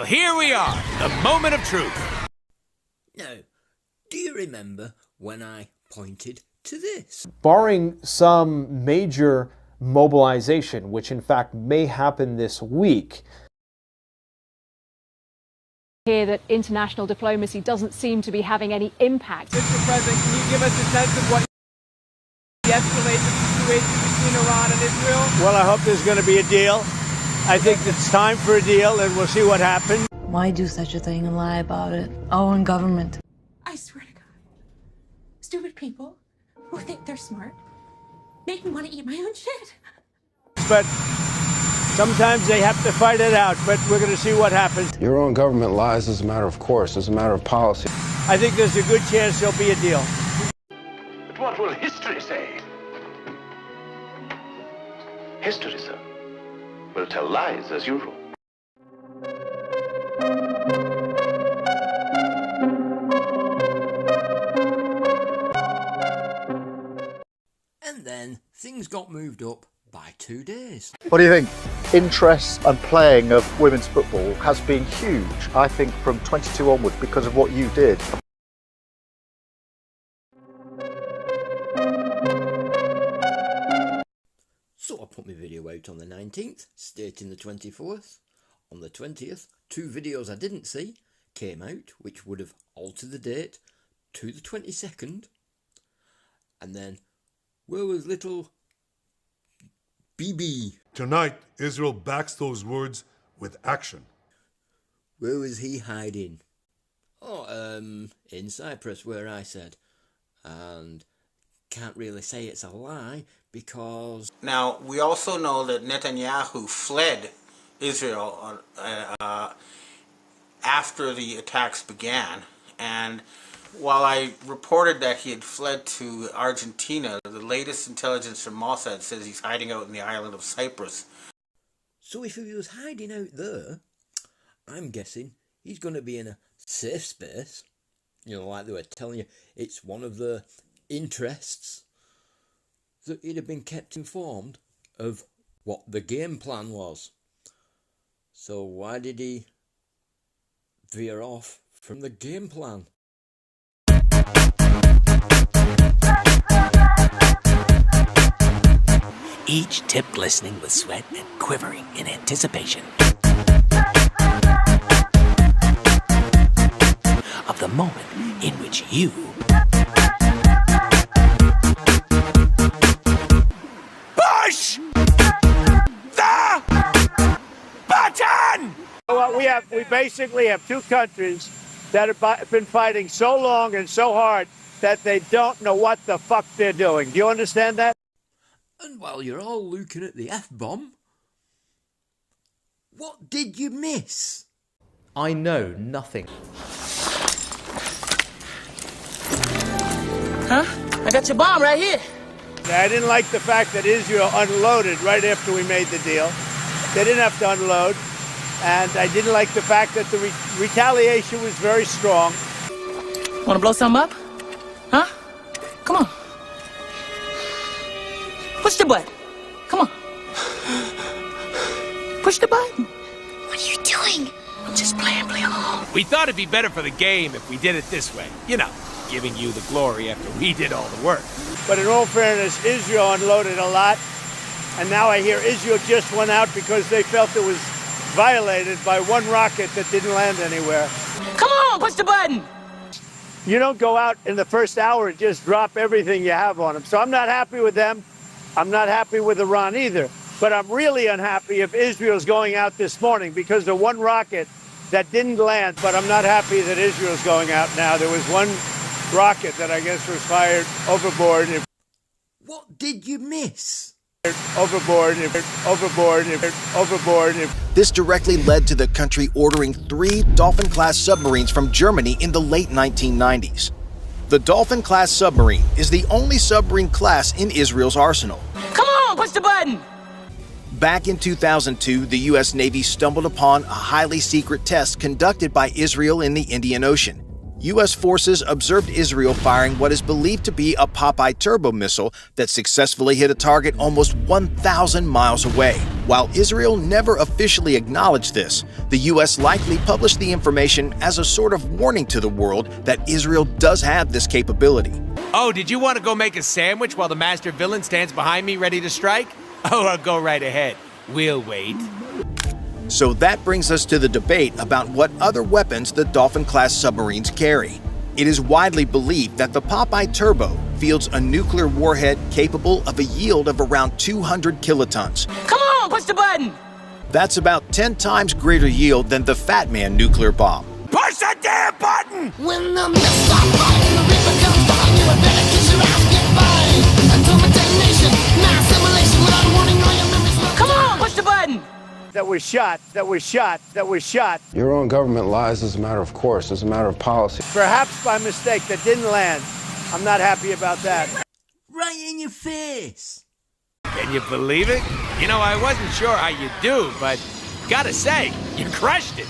here we are, the moment of truth. Now, do you remember when I pointed to this? Barring some major mobilization, which in fact may happen this week. Here that international diplomacy doesn't seem to be having any impact. Mr. President, can you give us a sense of what de-escalate the situation between Iran and Israel? Well, I hope there's going to be a deal. I think it's time for a deal, and we'll see what happens. Why do such a thing and lie about it? Our own government. I swear to God, stupid people who think they're smart make me want to eat my own shit. But sometimes they have to fight it out, but we're going to see what happens. Your own government lies as a matter of course, as a matter of policy. I think there's a good chance there'll be a deal. But what will history say? History, sir, will tell lies as usual. And then things got moved up by 2 days. What do you think? Interest and playing of women's football has been huge, I think, from 22 onwards because of what you did. So I put my video out on the 19th, stating the 24th. On the 20th, 2 videos I didn't see came out, which would have altered the date to the 22nd. And then, where was little Bibi? Tonight, Israel backs those words with action. Where was he hiding? Oh, in Cyprus, where I said. And can't really say it's a lie because... Now, we also know that Netanyahu fled Israel after the attacks began, and while I reported that he had fled to Argentina, the latest intelligence from Mossad says he's hiding out in the island of Cyprus. So if he was hiding out there, I'm guessing he's going to be in a safe space. You know, like they were telling you, it's one of the interests that he'd have been kept informed of what the game plan was. So why did he veer off from the game plan? Each tip glistening with sweat and quivering in anticipation of the moment in which you push the button! Well, we basically have 2 countries that have been fighting so long and so hard that they don't know what the fuck they're doing. Do you understand that? And while you're all looking at the F-bomb, what did you miss? I know nothing. Huh? I got your bomb right here. I didn't like the fact that Israel unloaded right after we made the deal. They didn't have to unload. And I didn't like the fact that the retaliation was very strong. Want to blow something up? Huh? Come on. Push the button. Come on. Push the button. What are you doing? I'm just playing along. We thought it'd be better for the game if we did it this way. You know, giving you the glory after we did all the work. But in all fairness, Israel unloaded a lot. And now I hear Israel just went out because they felt it was violated by 1 rocket that didn't land anywhere. Come on, push the button. You don't go out in the first hour and just drop everything you have on them. So I'm not happy with them. I'm not happy with Iran either. But I'm really unhappy if Israel's going out this morning because the 1 rocket that didn't land. But I'm not happy that Israel's going out now. There was 1 rocket that I guess was fired overboard. What did you miss? Overboard. This directly led to the country ordering 3 Dolphin-class submarines from Germany in the late 1990s. The Dolphin-class submarine is the only submarine class in Israel's arsenal. Come on, push the button! Back in 2002, the U.S. Navy stumbled upon a highly secret test conducted by Israel in the Indian Ocean. U.S. forces observed Israel firing what is believed to be a Popeye turbo missile that successfully hit a target almost 1,000 miles away. While Israel never officially acknowledged this, the U.S. likely published the information as a sort of warning to the world that Israel does have this capability. Oh, did you want to go make a sandwich while the master villain stands behind me ready to strike? Oh, I'll go right ahead. We'll wait. So that brings us to the debate about what other weapons the Dolphin-class submarines carry. It is widely believed that the Popeye Turbo fields a nuclear warhead capable of a yield of around 200 kilotons. Come on, push the button! That's about 10 times greater yield than the Fat Man nuclear bomb. Push the damn button! When the mist stops fighting, the reaper comes behind you, and better kiss your ass, get by. Until detonation, now assimilation without warning, all your memories will. Come on, push the button! That was shot. Your own government lies as a matter of course, as a matter of policy. Perhaps by mistake, that didn't land. I'm not happy about that. Right in your face. Can you believe it? You know, I wasn't sure how you do, but gotta say, you crushed it.